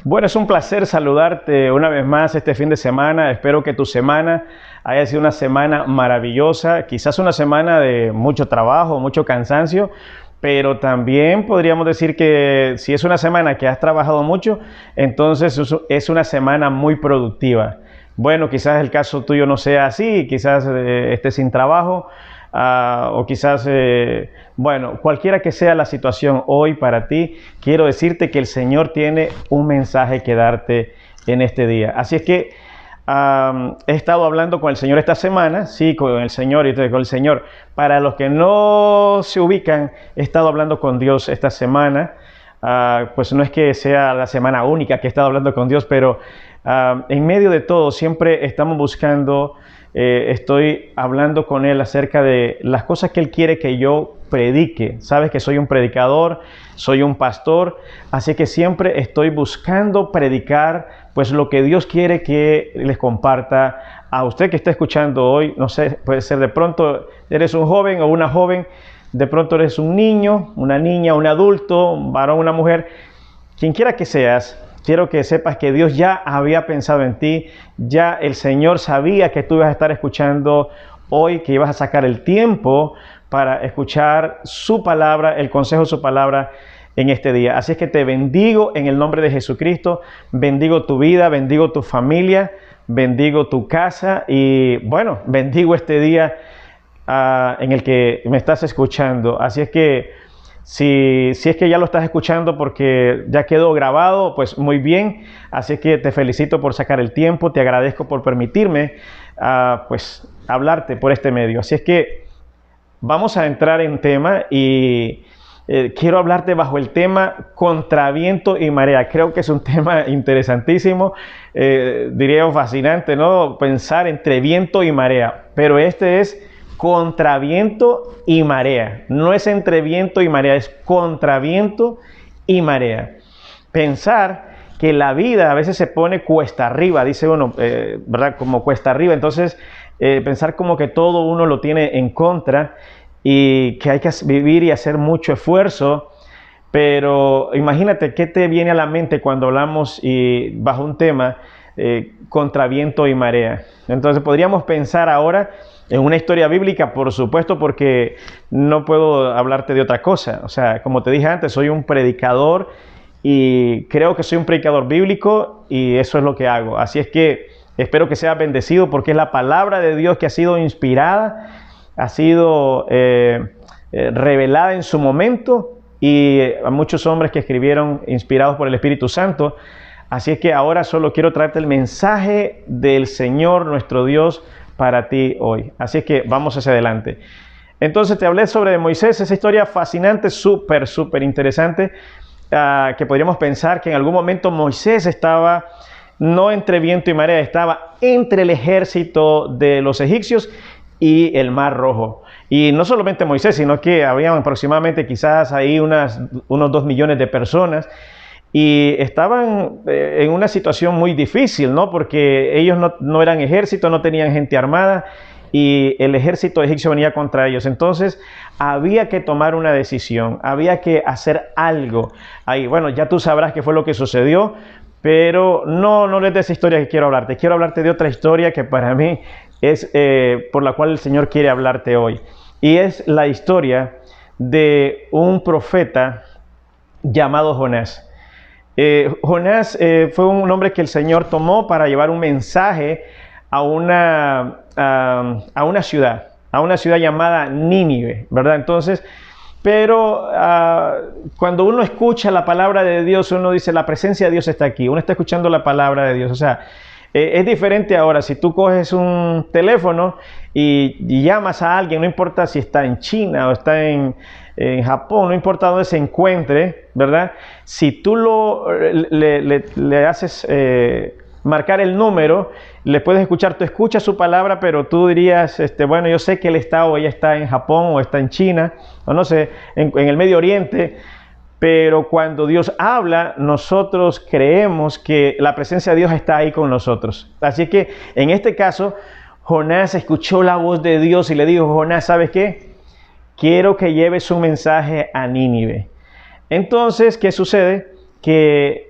Bueno, es un placer saludarte una vez más este fin de semana. Espero que tu semana haya sido una semana maravillosa, quizás una semana de mucho trabajo, mucho cansancio, pero también podríamos decir que si es una semana que has trabajado mucho, entonces es una semana muy productiva. Bueno, quizás el caso tuyo no sea así, quizás estés sin trabajo, o quizás, bueno, cualquiera que sea la situación hoy para ti, quiero decirte que el Señor tiene un mensaje que darte en este día. Así es que he estado hablando con el Señor esta semana, sí, con el Señor y con el Señor. Para los que no se ubican, he estado hablando con Dios esta semana. Pues no es que sea la semana única que he estado hablando con Dios, pero en medio de todo siempre estamos buscando, estoy hablando con Él acerca de las cosas que Él quiere que yo predique. Sabes que soy un predicador, soy un pastor, así que siempre estoy buscando predicar pues lo que Dios quiere que les comparta a usted que está escuchando hoy. No sé, puede ser de pronto eres un joven o una joven, de pronto eres un niño, una niña, un adulto, un varón, una mujer, quien quiera que seas. Quiero que sepas que Dios ya había pensado en ti, ya el Señor sabía que tú ibas a estar escuchando hoy, que ibas a sacar el tiempo para escuchar su palabra, el consejo de su palabra en este día. Así es que te bendigo en el nombre de Jesucristo, bendigo tu vida, bendigo tu familia, bendigo tu casa y bueno, bendigo este día en el que me estás escuchando. Así es que si es que ya lo estás escuchando porque ya quedó grabado, pues muy bien. Así es que te felicito por sacar el tiempo, te agradezco por permitirme pues hablarte por este medio. Así es que vamos a entrar en tema y quiero hablarte bajo el tema contra viento y marea. Creo que es un tema interesantísimo, diría fascinante, ¿no? Pensar entre viento y marea, pero este es contra viento y marea. No es entre viento y marea, es contra viento y marea. Pensar que la vida a veces se pone cuesta arriba, dice uno, ¿verdad? Como cuesta arriba. Entonces, pensar como que todo uno lo tiene en contra y que hay que vivir y hacer mucho esfuerzo. Pero imagínate qué te viene a la mente cuando hablamos y bajo un tema contra viento y marea. Entonces, podríamos pensar ahora en una historia bíblica, por supuesto, porque no puedo hablarte de otra cosa. O sea, como te dije antes, soy un predicador y creo que soy un predicador bíblico y eso es lo que hago. Así es que espero que seas bendecido porque es la palabra de Dios que ha sido inspirada, ha sido revelada en su momento y a muchos hombres que escribieron inspirados por el Espíritu Santo. Así es que ahora solo quiero traerte el mensaje del Señor nuestro Dios para ti hoy. Así es que vamos hacia adelante. Entonces te hablé sobre Moisés, esa historia fascinante, súper interesante, que podríamos pensar que en algún momento Moisés estaba no entre viento y marea, estaba entre el ejército de los egipcios y el Mar Rojo. Y no solamente Moisés, sino que habían aproximadamente quizás ahí unos 2 millones de personas. Y estaban en una situación muy difícil, ¿no? Porque ellos no eran ejército, no tenían gente armada y el ejército egipcio venía contra ellos. Entonces había que tomar una decisión, había que hacer algo. Ahí, bueno, ya tú sabrás qué fue lo que sucedió, pero no es de esa historia que quiero hablarte. Quiero hablarte de otra historia que para mí es por la cual el Señor quiere hablarte hoy. Y es la historia de un profeta llamado Jonás. Jonás fue un hombre que el Señor tomó para llevar un mensaje a una ciudad llamada Nínive, ¿verdad? Entonces, pero cuando uno escucha la palabra de Dios, uno dice, la presencia de Dios está aquí, uno está escuchando la palabra de Dios. O sea, es diferente ahora, si tú coges un teléfono y llamas a alguien, no importa si está en China o está en Japón, no importa dónde se encuentre, ¿verdad? Si tú le haces marcar el número, le puedes escuchar, tú escuchas su palabra, pero tú dirías, bueno, yo sé que él está o ella está en Japón o está en China, o no sé, en el Medio Oriente, pero cuando Dios habla, nosotros creemos que la presencia de Dios está ahí con nosotros. Así que en este caso, Jonás escuchó la voz de Dios y le dijo, Jonás, ¿sabes qué? Quiero que lleves un mensaje a Nínive. Entonces, ¿qué sucede? Que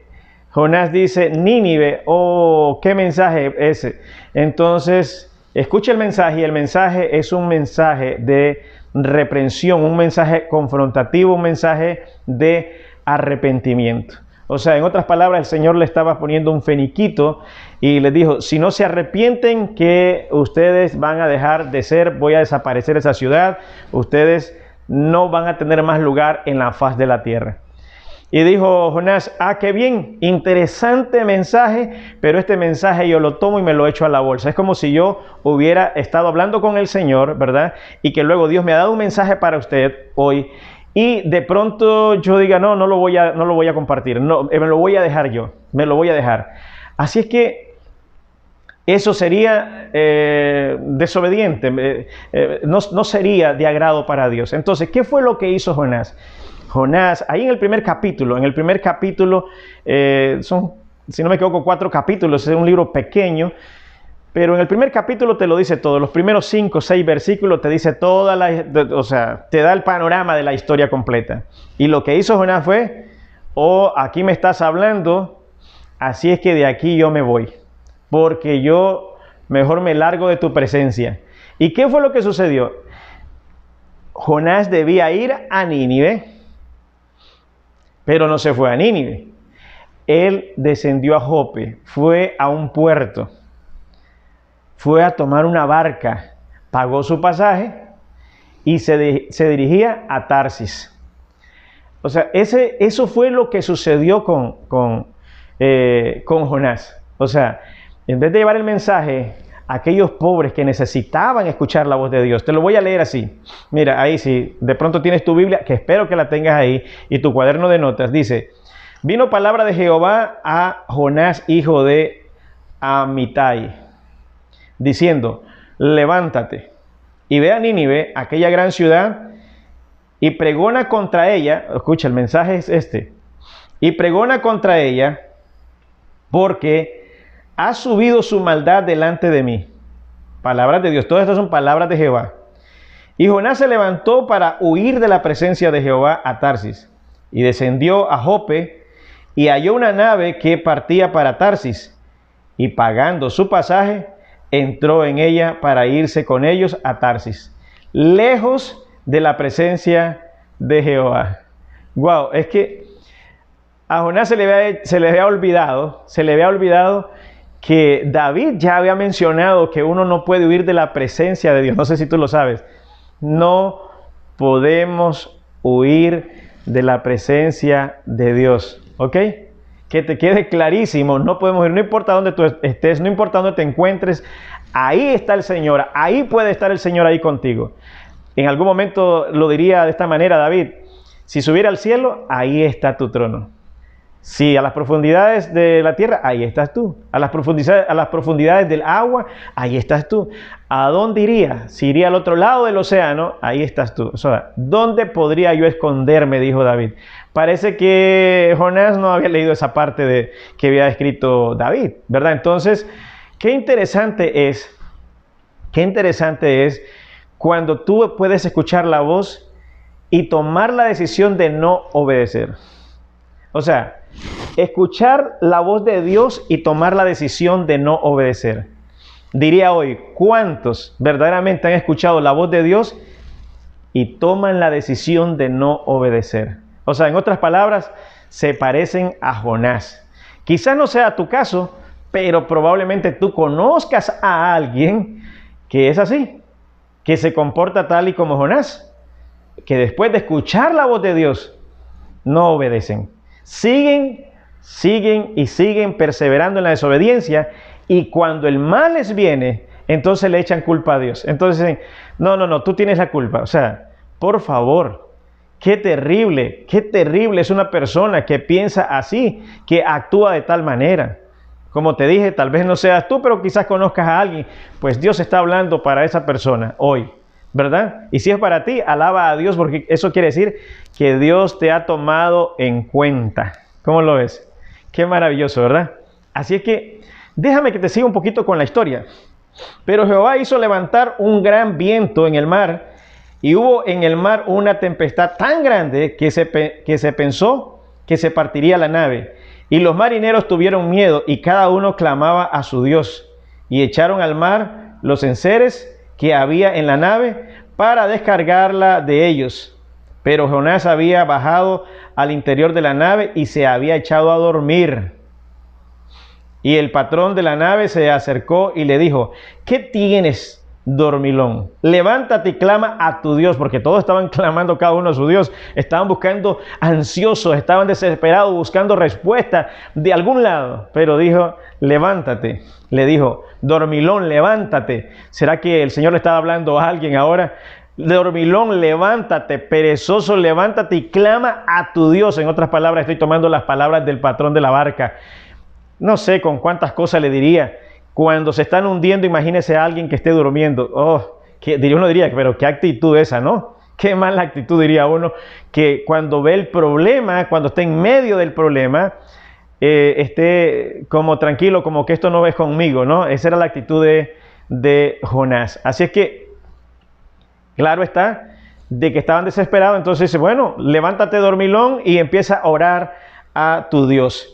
Jonás dice, Nínive, oh, ¿qué mensaje ese? Entonces, escucha el mensaje, y el mensaje es un mensaje de reprensión, un mensaje confrontativo, un mensaje de arrepentimiento. O sea, en otras palabras, el Señor le estaba poniendo un feniquito y le dijo, si no se arrepienten, que ustedes van a dejar de ser, voy a desaparecer esa ciudad, ustedes no van a tener más lugar en la faz de la tierra. Y dijo Jonás, qué bien, interesante mensaje, pero este mensaje yo lo tomo y me lo echo a la bolsa. Es como si yo hubiera estado hablando con el Señor, ¿verdad? Y que luego Dios me ha dado un mensaje para usted hoy, y de pronto yo diga, no lo voy a compartir, no, me lo voy a dejar yo, me lo voy a dejar. Así es que eso sería desobediente, no sería de agrado para Dios. Entonces, ¿qué fue lo que hizo Jonás? Jonás, ahí en el primer capítulo, son, si no me equivoco, 4 capítulos, es un libro pequeño, pero en el primer capítulo te lo dice todo. Los primeros 5 o 6 versículos te dice o sea, te da el panorama de la historia completa. Y lo que hizo Jonás fue, aquí me estás hablando, así es que de aquí yo me voy, porque yo mejor me largo de tu presencia. ¿Y qué fue lo que sucedió? Jonás debía ir a Nínive, pero no se fue a Nínive. Él descendió a Jope, fue a un puerto, fue a tomar una barca, pagó su pasaje y se dirigía a Tarsis. O sea, eso fue lo que sucedió con Jonás. O sea, en vez de llevar el mensaje a aquellos pobres que necesitaban escuchar la voz de Dios, te lo voy a leer así. Mira, ahí si de pronto tienes tu Biblia, que espero que la tengas ahí, y tu cuaderno de notas, dice, vino palabra de Jehová a Jonás, hijo de Amitai, diciendo, levántate y ve a Nínive, aquella gran ciudad, y pregona contra ella. Escucha, el mensaje es este: y pregona contra ella, porque ha subido su maldad delante de mí. Palabras de Dios, todas estas son palabras de Jehová. Y Jonás se levantó para huir de la presencia de Jehová a Tarsis, y descendió a Jope, y halló una nave que partía para Tarsis, y pagando su pasaje, entró en ella para irse con ellos a Tarsis, lejos de la presencia de Jehová. Wow, es que a Jonás se le había olvidado que David ya había mencionado que uno no puede huir de la presencia de Dios. No sé si tú lo sabes. No podemos huir de la presencia de Dios, ¿ok? Que te quede clarísimo, no podemos ir, no importa dónde tú estés, no importa dónde te encuentres, ahí está el Señor, ahí puede estar el Señor ahí contigo. En algún momento lo diría de esta manera David: si subiera al cielo, ahí está tu trono. Si a las profundidades de la tierra, ahí estás tú. A las profundidades del agua, ahí estás tú. ¿A dónde iría? Si iría al otro lado del océano, ahí estás tú. O sea, ¿dónde podría yo esconderme?, dijo David. Parece que Jonás no había leído esa parte que había escrito David, ¿verdad? Entonces, qué interesante es cuando tú puedes escuchar la voz y tomar la decisión de no obedecer. O sea, escuchar la voz de Dios y tomar la decisión de no obedecer. Diría hoy, ¿cuántos verdaderamente han escuchado la voz de Dios y toman la decisión de no obedecer? O sea, en otras palabras, se parecen a Jonás. Quizás no sea tu caso, pero probablemente tú conozcas a alguien que es así, que se comporta tal y como Jonás, que después de escuchar la voz de Dios, no obedecen. Siguen perseverando en la desobediencia, y cuando el mal les viene, entonces le echan culpa a Dios. Entonces dicen, no, tú tienes la culpa. O sea, por favor, qué terrible es una persona que piensa así, que actúa de tal manera. Como te dije, tal vez no seas tú, pero quizás conozcas a alguien. Pues Dios está hablando para esa persona hoy, ¿verdad? Y si es para ti, alaba a Dios, porque eso quiere decir que Dios te ha tomado en cuenta. ¿Cómo lo ves? Qué maravilloso, ¿verdad? Así es que déjame que te siga un poquito con la historia. Pero Jehová hizo levantar un gran viento en el mar, y hubo en el mar una tempestad tan grande que se pensó que se partiría la nave. Y los marineros tuvieron miedo y cada uno clamaba a su Dios. Y echaron al mar los enseres que había en la nave para descargarla de ellos. Pero Jonás había bajado al interior de la nave y se había echado a dormir. Y el patrón de la nave se acercó y le dijo: ¿qué tienes, dormilón? Levántate y clama a tu Dios, porque todos estaban clamando cada uno a su Dios. Estaban buscando ansiosos, estaban desesperados, buscando respuesta de algún lado. Pero dijo: levántate. Le dijo: dormilón, levántate. ¿Será que el Señor le estaba hablando a alguien ahora? Dormilón, levántate, perezoso, levántate y clama a tu Dios. En otras palabras, estoy tomando las palabras del patrón de la barca. No sé con cuántas cosas le diría. Cuando se están hundiendo, imagínese a alguien que esté durmiendo. Uno diría, pero qué actitud esa, ¿no? Qué mala actitud, diría uno, que cuando ve el problema, cuando está en medio del problema, esté como tranquilo, como que esto no es conmigo, ¿no? Esa era la actitud de Jonás. Así es que, claro está, de que estaban desesperados, entonces dice: bueno, levántate, dormilón, y empieza a orar a tu Dios.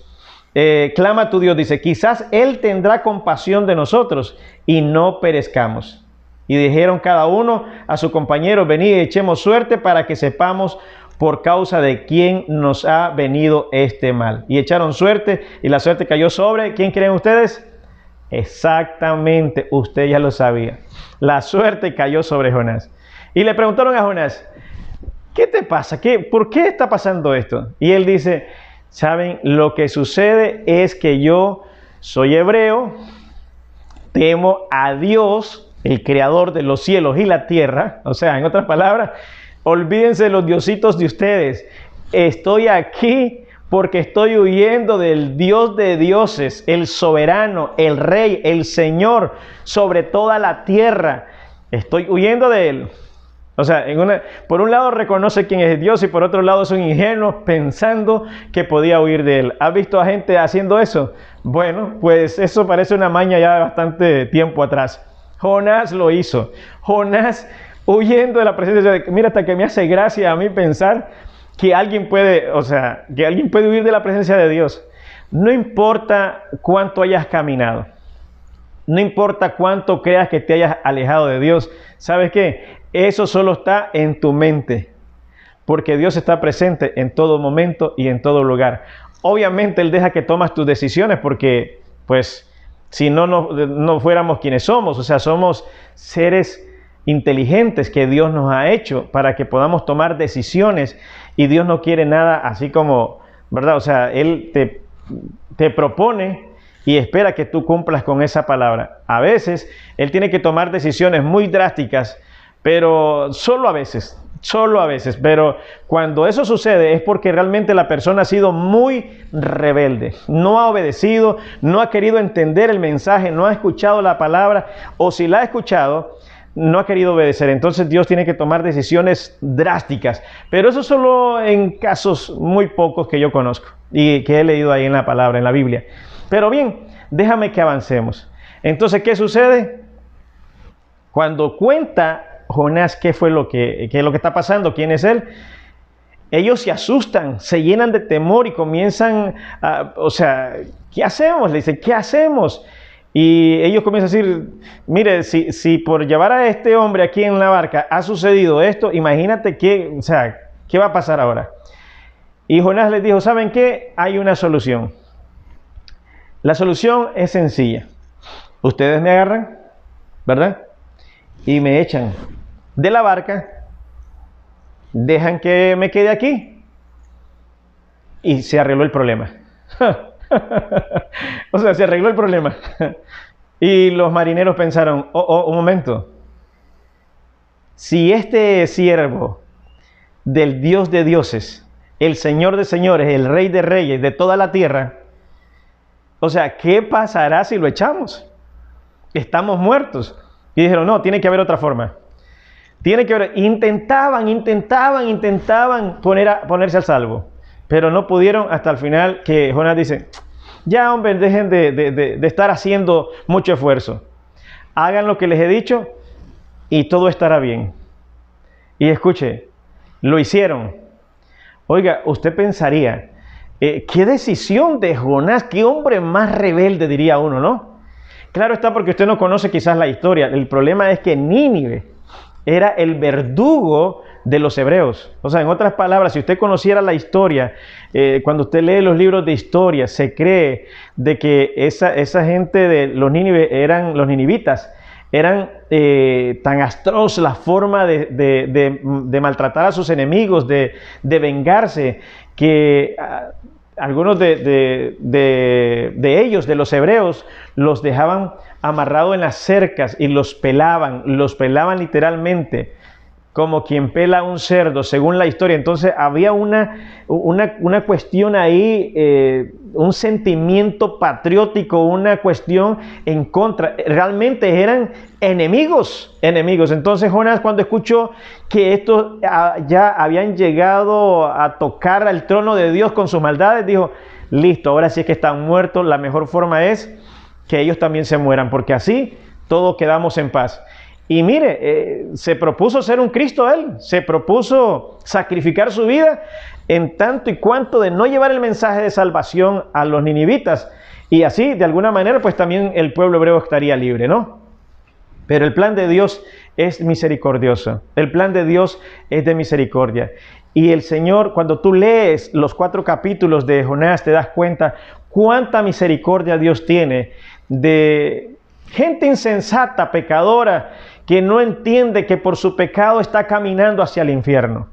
Clama a tu Dios, dice: quizás Él tendrá compasión de nosotros y no perezcamos. Y dijeron cada uno a su compañero: venid y echemos suerte para que sepamos por causa de quién nos ha venido este mal. Y echaron suerte, y la suerte cayó sobre, ¿quién creen ustedes? Exactamente, usted ya lo sabía. La suerte cayó sobre Jonás. Y le preguntaron a Jonás: ¿qué te pasa? ¿Por qué está pasando esto? Y él dice: ¿saben? Lo que sucede es que yo soy hebreo, temo a Dios, el creador de los cielos y la tierra. O sea, en otras palabras, olvídense de los diositos de ustedes. Estoy aquí porque estoy huyendo del Dios de dioses, el soberano, el rey, el Señor sobre toda la tierra. Estoy huyendo de Él. O sea, por un lado reconoce quién es Dios y por otro lado es un ingenuo pensando que podía huir de Él. ¿Has visto a gente haciendo eso? Bueno, pues eso parece una maña ya de bastante tiempo atrás. Jonás lo hizo. Jonás huyendo de la presencia de Dios. Mira, hasta que me hace gracia a mí pensar que alguien puede huir de la presencia de Dios. No importa cuánto hayas caminado. No importa cuánto creas que te hayas alejado de Dios. ¿Sabes qué? Eso solo está en tu mente. Porque Dios está presente en todo momento y en todo lugar. Obviamente Él deja que tomas tus decisiones porque, pues, si no fuéramos quienes somos. O sea, somos seres inteligentes que Dios nos ha hecho para que podamos tomar decisiones. Y Dios no quiere nada así como, ¿verdad? O sea, Él te propone y espera que tú cumplas con esa palabra. A veces Él tiene que tomar decisiones muy drásticas, pero solo a veces. Pero cuando eso sucede es porque realmente la persona ha sido muy rebelde, no ha obedecido, no ha querido entender el mensaje, no ha escuchado la palabra, o si la ha escuchado, no ha querido obedecer. Entonces Dios tiene que tomar decisiones drásticas, pero eso solo en casos muy pocos que yo conozco y que he leído ahí en la palabra, en la Biblia. Pero bien, déjame que avancemos. Entonces, ¿qué sucede? Cuando cuenta Jonás qué es lo que está pasando, quién es él, ellos se asustan, se llenan de temor y comienzan ¿qué hacemos? Le dicen, ¿qué hacemos? Y ellos comienzan a decir, mire, si por llevar a este hombre aquí en la barca ha sucedido esto, imagínate qué va a pasar ahora. Y Jonás les dijo, ¿saben qué? Hay una solución. La solución es sencilla. Ustedes me agarran, ¿verdad? Y me echan de la barca, dejan que me quede aquí y se arregló el problema. O sea, se arregló el problema. Y los marineros pensaron, un momento, si este siervo del Dios de dioses, el Señor de señores, el Rey de reyes de toda la tierra, o sea, ¿qué pasará si lo echamos? Estamos muertos. Y dijeron, no, tiene que haber otra forma. Tiene que haber. Intentaban ponerse al salvo, pero no pudieron hasta el final que Jonás dice, ya hombre, dejen de estar haciendo mucho esfuerzo. Hagan lo que les he dicho y todo estará bien. Y escuche, lo hicieron. Oiga, usted pensaría, qué decisión de Jonás, qué hombre más rebelde, diría uno, ¿no? Claro está, porque usted no conoce quizás la historia. El problema es que Nínive era el verdugo de los hebreos. O sea, en otras palabras, si usted conociera la historia, cuando usted lee los libros de historia, se cree de que esa gente de los los ninivitas, eran tan atroz la forma de maltratar a sus enemigos, de vengarse, que algunos de ellos, de los hebreos, los dejaban amarrados en las cercas y los pelaban literalmente, como quien pela un cerdo, según la historia. Entonces había una cuestión ahí, un sentimiento patriótico, una cuestión en contra. Realmente eran enemigos. Entonces Jonás, cuando escuchó que estos ya habían llegado a tocar al trono de Dios con sus maldades, dijo, listo, ahora sí es que están muertos, la mejor forma es que ellos también se mueran, porque así todos quedamos en paz. Y mire, se propuso ser un Cristo él, se propuso sacrificar su vida en tanto y cuanto de no llevar el mensaje de salvación a los ninivitas. Y así, de alguna manera, pues también el pueblo hebreo estaría libre, ¿no? Pero el plan de Dios es misericordioso, el plan de Dios es de misericordia. Y el Señor, cuando tú lees los 4 capítulos de Jonás, te das cuenta cuánta misericordia Dios tiene de gente insensata, pecadora, que no entiende que por su pecado está caminando hacia el infierno.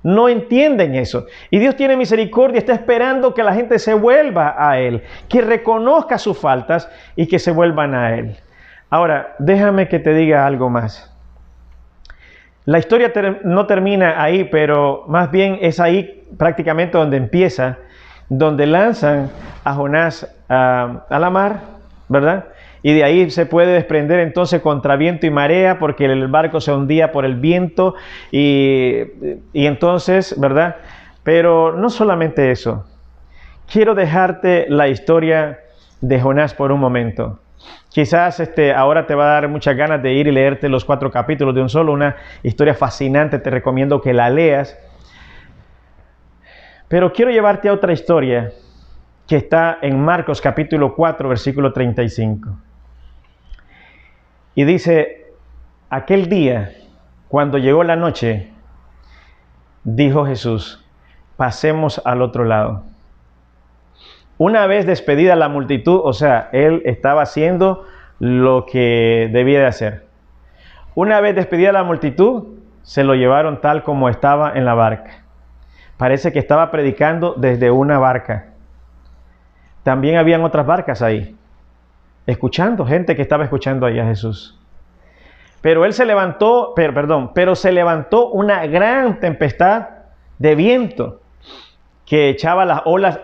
No entienden eso. Y Dios tiene misericordia, está esperando que la gente se vuelva a Él, que reconozca sus faltas y que se vuelvan a Él. Ahora, déjame que te diga algo más. La historia no termina ahí, pero más bien es ahí prácticamente donde empieza, donde lanzan a Jonás a la mar, ¿verdad? Y de ahí se puede desprender entonces contra viento y marea, porque el barco se hundía por el viento y entonces, ¿verdad? Pero no solamente eso. Quiero dejarte la historia de Jonás por un momento. Quizás ahora te va a dar muchas ganas de ir y leerte los 4 capítulos de un solo, una historia fascinante, te recomiendo que la leas. Pero quiero llevarte a otra historia que está en Marcos capítulo 4, versículo 35. Y dice, aquel día, cuando llegó la noche, dijo Jesús, pasemos al otro lado. Una vez despedida la multitud, o sea, él estaba haciendo lo que debía de hacer. Una vez despedida la multitud, se lo llevaron tal como estaba en la barca. Parece que estaba predicando desde una barca. También habían otras barcas ahí, gente que estaba escuchando ahí a Jesús. Pero se levantó una gran tempestad de viento que echaba las olas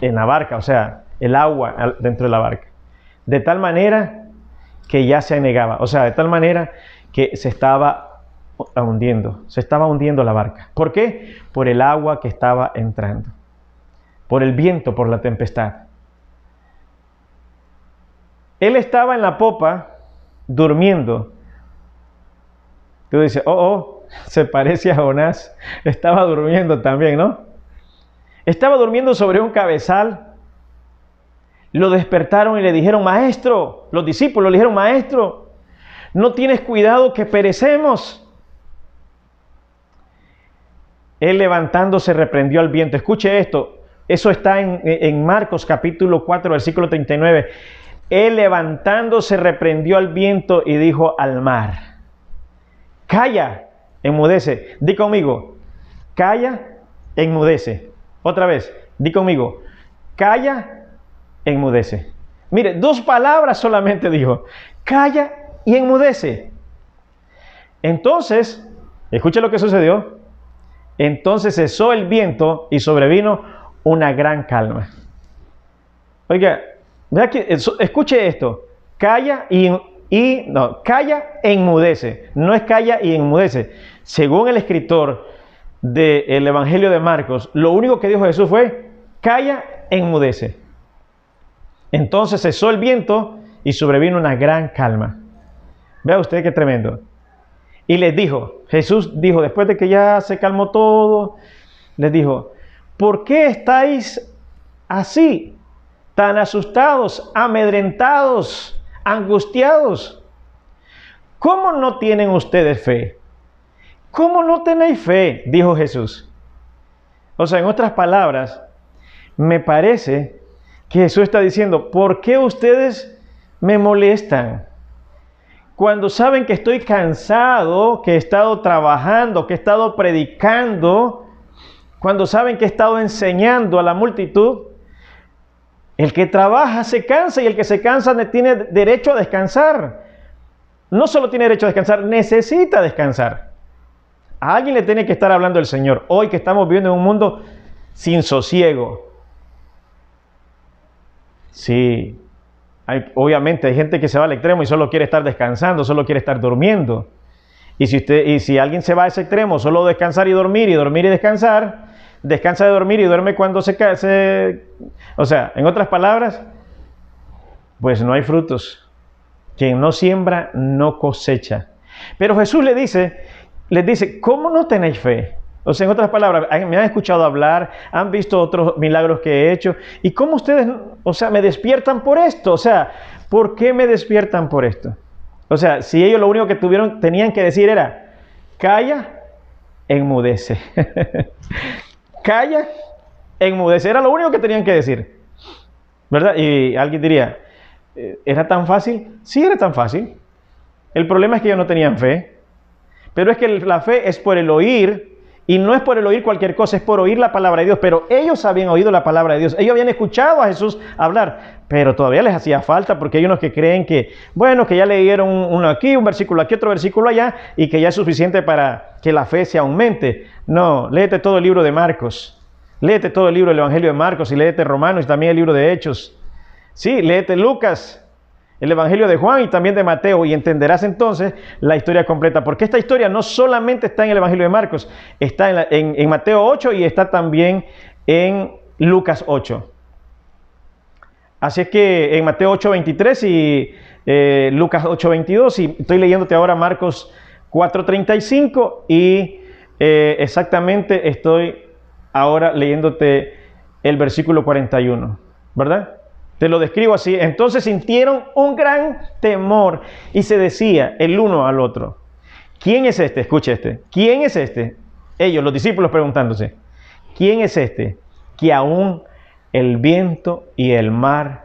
en la barca, o sea, el agua dentro de la barca. De tal manera que ya se anegaba, o sea, de tal manera que se estaba hundiendo la barca. ¿Por qué? Por el agua que estaba entrando, por el viento, por la tempestad. Él estaba en la popa durmiendo. Tú dices, se parece a Jonás. Estaba durmiendo también, ¿no? Estaba durmiendo sobre un cabezal. Lo despertaron y le dijeron, maestro, los discípulos le dijeron, maestro, ¿no tienes cuidado que perecemos? Él levantándose reprendió al viento. Escuche esto, eso está en Marcos capítulo 4, versículo 39. Él levantándose reprendió al viento y dijo al mar, calla, enmudece. Di conmigo, calla, enmudece. Otra vez, di conmigo, calla, enmudece. Mire, 2 palabras solamente dijo, calla y enmudece. Entonces, escuche lo que sucedió. Entonces cesó el viento y sobrevino una gran calma. Oiga, vea que, escuche esto, calla calla e enmudece. No es calla y enmudece. Según el escritor del Evangelio de Marcos, lo único que dijo Jesús fue, calla e enmudece. Entonces cesó el viento y sobrevino una gran calma. Vea usted qué tremendo. Y les dijo, Jesús dijo, después de que ya se calmó todo, les dijo, ¿por qué estáis así, tan asustados, amedrentados, angustiados? ¿Cómo no tienen ustedes fe? ¿Cómo no tenéis fe?, dijo Jesús. O sea, en otras palabras, me parece que Jesús está diciendo, ¿por qué ustedes me molestan? Cuando saben que estoy cansado, que he estado trabajando, que he estado predicando, cuando saben que he estado enseñando a la multitud, el que trabaja se cansa y el que se cansa tiene derecho a descansar. No solo tiene derecho a descansar, necesita descansar. A alguien le tiene que estar hablando el Señor. Hoy que estamos viviendo en un mundo sin sosiego. Sí, obviamente hay gente que se va al extremo y solo quiere estar descansando, solo quiere estar durmiendo. Y si alguien se va a ese extremo, solo descansar y dormir y descansar, descansa de dormir y duerme cuando o sea, en otras palabras, pues no hay frutos. Quien no siembra, no cosecha. Pero Jesús les dice, ¿cómo no tenéis fe? O sea, en otras palabras, me han escuchado hablar, han visto otros milagros que he hecho, ¿y cómo ustedes, me despiertan por esto? O sea, ¿por qué me despiertan por esto? O sea, si ellos lo único que tenían que decir era, calla, enmudece. Calla, enmudece. Era lo único que tenían que decir, ¿verdad? Y alguien diría, ¿era tan fácil? Sí, era tan fácil. El problema es que ellos no tenían fe. Pero es que la fe es por el oír, y no es por el oír cualquier cosa, es por oír la palabra de Dios. Pero ellos habían oído la palabra de Dios, ellos habían escuchado a Jesús hablar, pero todavía les hacía falta, porque hay unos que creen que, bueno, que ya leyeron uno aquí, un versículo aquí, otro versículo allá, y que ya es suficiente para que la fe se aumente. No, léete todo el libro de Marcos, léete todo el libro del Evangelio de Marcos, y léete Romanos, y también el libro de Hechos. Sí, léete Lucas, el Evangelio de Juan y también de Mateo, y entenderás entonces la historia completa. Porque esta historia no solamente está en el Evangelio de Marcos, está en Mateo 8 y está también en Lucas 8. Así es que en Mateo 8:23 y Lucas 8:22, y estoy leyéndote ahora Marcos 4:35 y exactamente estoy ahora leyéndote el versículo 41, ¿verdad? Te lo describo así. Entonces sintieron un gran temor y se decía el uno al otro, ¿quién es este? Escucha este. ¿Quién es este? Ellos, los discípulos, preguntándose, ¿quién es este que aún el viento y el mar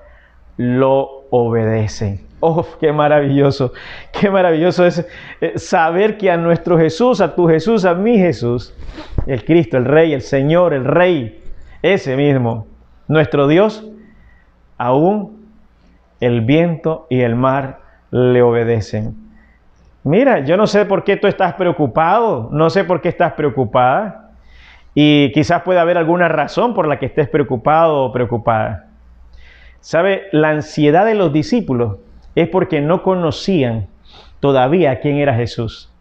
lo obedecen? ¡Oh, qué maravilloso! ¡Qué maravilloso es saber que a nuestro Jesús, a tu Jesús, a mi Jesús, el Cristo, el Rey, el Señor, el Rey, ese mismo, nuestro Dios, aún el viento y el mar le obedecen. Mira, yo no sé por qué tú estás preocupado, no sé por qué estás preocupada, y quizás pueda haber alguna razón por la que estés preocupado o preocupada. ¿Sabe? La ansiedad de los discípulos es porque no conocían todavía quién era Jesús.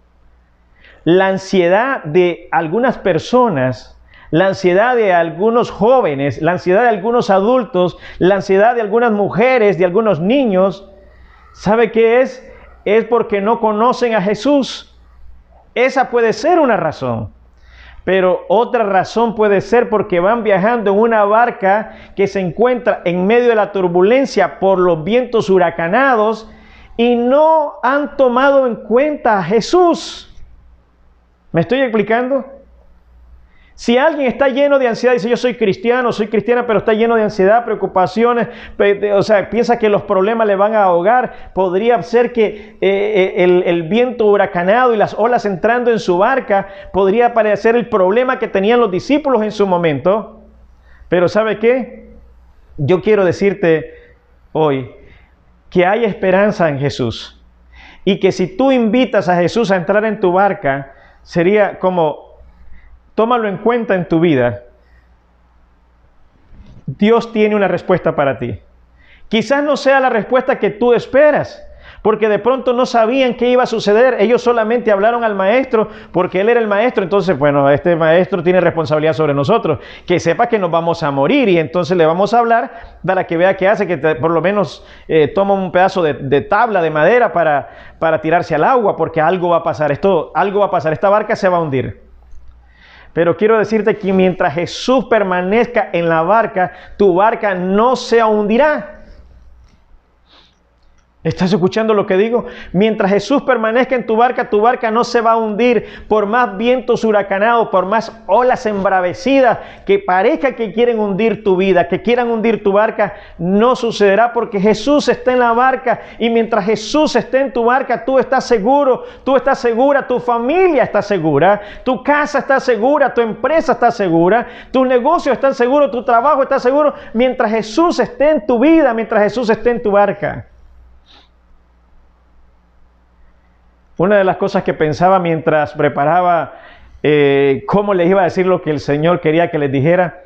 La ansiedad de algunas personas, la ansiedad de algunos jóvenes, la ansiedad de algunos adultos, la ansiedad de algunas mujeres, de algunos niños, ¿sabe qué es? Es porque no conocen a Jesús. Esa puede ser una razón. Pero otra razón puede ser porque van viajando en una barca que se encuentra en medio de la turbulencia por los vientos huracanados y no han tomado en cuenta a Jesús. ¿Me estoy explicando? Si alguien está lleno de ansiedad, dice yo soy cristiano, soy cristiana, pero está lleno de ansiedad, preocupaciones, o sea, piensa que los problemas le van a ahogar, podría ser que el viento huracanado y las olas entrando en su barca, podría parecer el problema que tenían los discípulos en su momento. Pero ¿sabe qué? Yo quiero decirte hoy que hay esperanza en Jesús. Y que si tú invitas a Jesús a entrar en tu barca, sería como... Tómalo en cuenta en tu vida. Dios tiene una respuesta para ti. Quizás no sea la respuesta que tú esperas, porque de pronto no sabían qué iba a suceder. Ellos solamente hablaron al maestro porque él era el maestro. Entonces, bueno, este maestro tiene responsabilidad sobre nosotros. Que sepa que nos vamos a morir y entonces le vamos a hablar para que vea qué hace, que por lo menos toma un pedazo de tabla, de madera para tirarse al agua, porque algo va a pasar. Algo va a pasar. Esta barca se va a hundir. Pero quiero decirte que mientras Jesús permanezca en la barca, tu barca no se hundirá. ¿Estás escuchando lo que digo? Mientras Jesús permanezca en tu barca no se va a hundir por más vientos huracanados, por más olas embravecidas que parezca que quieren hundir tu vida, que quieran hundir tu barca. No sucederá porque Jesús está en la barca, y mientras Jesús esté en tu barca, tú estás seguro, tú estás segura, tu familia está segura, tu casa está segura, tu empresa está segura, tus negocios están seguros, tu trabajo está seguro, mientras Jesús esté en tu vida, mientras Jesús esté en tu barca. Una de las cosas que pensaba mientras preparaba cómo les iba a decir lo que el Señor quería que les dijera,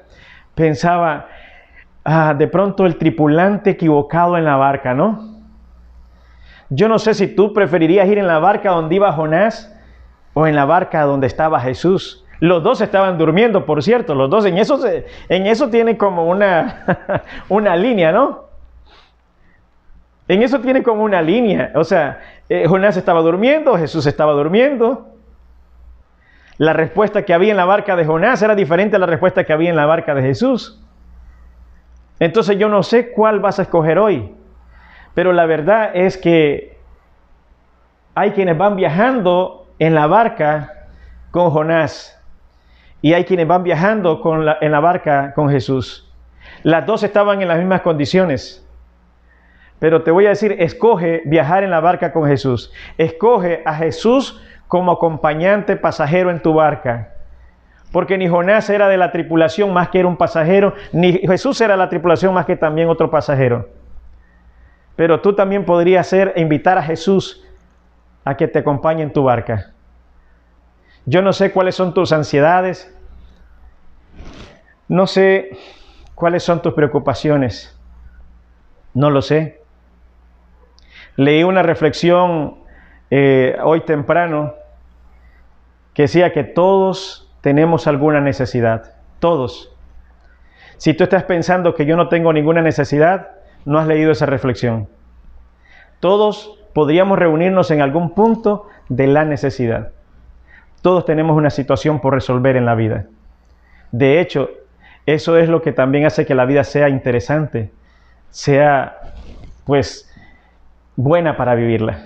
pensaba, de pronto el tripulante equivocado en la barca, ¿no? Yo no sé si tú preferirías ir en la barca donde iba Jonás o en la barca donde estaba Jesús. Los dos estaban durmiendo, por cierto, los dos en eso tiene como una línea, ¿no? En eso tiene como una línea, o sea, Jonás estaba durmiendo, Jesús estaba durmiendo. La respuesta que había en la barca de Jonás era diferente a la respuesta que había en la barca de Jesús. Entonces yo no sé cuál vas a escoger hoy, pero la verdad es que hay quienes van viajando en la barca con Jonás y hay quienes van viajando en la barca con Jesús. Las dos estaban en las mismas condiciones. Pero te voy a decir, escoge viajar en la barca con Jesús. Escoge a Jesús como acompañante pasajero en tu barca. Porque ni Jonás era de la tripulación más que era un pasajero, ni Jesús era de la tripulación más que también otro pasajero. Pero tú también podrías invitar a Jesús a que te acompañe en tu barca. Yo no sé cuáles son tus ansiedades. No sé cuáles son tus preocupaciones. No lo sé. Leí una reflexión hoy temprano que decía que todos tenemos alguna necesidad. Todos. Si tú estás pensando que yo no tengo ninguna necesidad, no has leído esa reflexión. Todos podríamos reunirnos en algún punto de la necesidad. Todos tenemos una situación por resolver en la vida. De hecho, eso es lo que también hace que la vida sea interesante, sea, pues, buena para vivirla.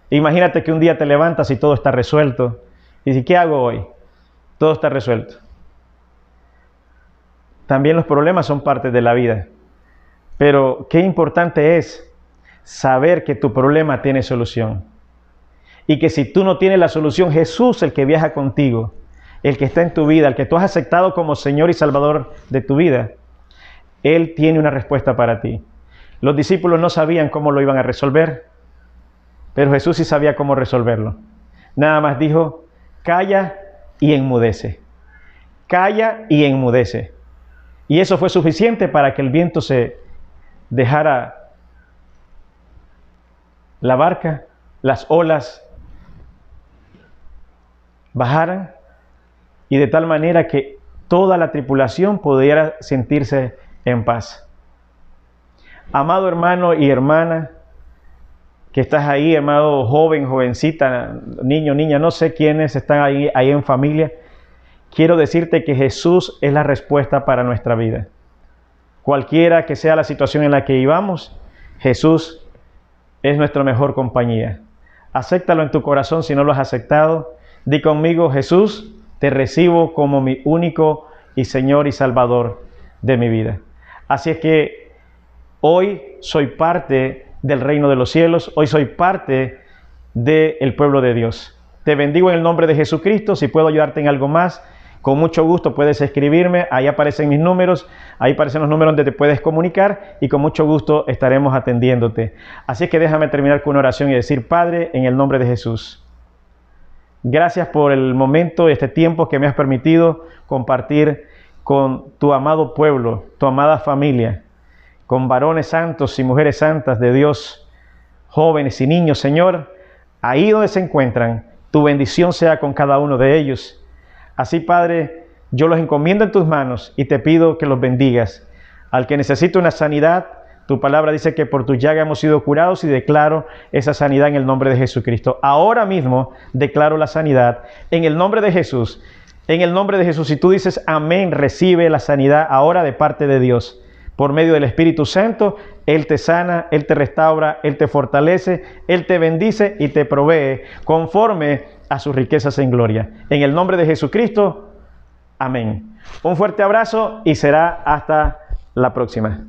Imagínate que un día te levantas y todo está resuelto. Y dices, ¿qué hago hoy? Todo está resuelto. También los problemas son parte de la vida. Pero qué importante es saber que tu problema tiene solución. Y que si tú no tienes la solución, Jesús, el que viaja contigo, el que está en tu vida, el que tú has aceptado como Señor y Salvador de tu vida, Él tiene una respuesta para ti. Los discípulos no sabían cómo lo iban a resolver, pero Jesús sí sabía cómo resolverlo. Nada más dijo, calla y enmudece. Calla y enmudece. Y eso fue suficiente para que el viento se dejara la barca, las olas bajaran, y de tal manera que toda la tripulación pudiera sentirse en paz. Amado hermano y hermana, que estás ahí, amado joven, jovencita, niño, niña, no sé quiénes están ahí en familia, quiero decirte que Jesús es la respuesta para nuestra vida. Cualquiera que sea la situación en la que vivamos, Jesús es nuestra mejor compañía. Acéptalo en tu corazón si no lo has aceptado. Di conmigo, Jesús, te recibo como mi único y Señor y Salvador de mi vida. Así es que hoy soy parte del reino de los cielos, hoy soy parte del pueblo de Dios. Te bendigo en el nombre de Jesucristo. Si puedo ayudarte en algo más, con mucho gusto puedes escribirme, ahí aparecen mis números, ahí aparecen los números donde te puedes comunicar y con mucho gusto estaremos atendiéndote. Así que déjame terminar con una oración y decir, Padre, en el nombre de Jesús, gracias por el momento, este tiempo que me has permitido compartir con tu amado pueblo, tu amada familia, con varones santos y mujeres santas de Dios, jóvenes y niños, Señor, ahí donde se encuentran, tu bendición sea con cada uno de ellos. Así, Padre, yo los encomiendo en tus manos y te pido que los bendigas. Al que necesite una sanidad, tu palabra dice que por tu llaga hemos sido curados y declaro esa sanidad en el nombre de Jesucristo. Ahora mismo declaro la sanidad en el nombre de Jesús. En el nombre de Jesús, si tú dices amén, recibe la sanidad ahora de parte de Dios. Por medio del Espíritu Santo, Él te sana, Él te restaura, Él te fortalece, Él te bendice y te provee conforme a sus riquezas en gloria. En el nombre de Jesucristo, amén. Un fuerte abrazo y será hasta la próxima.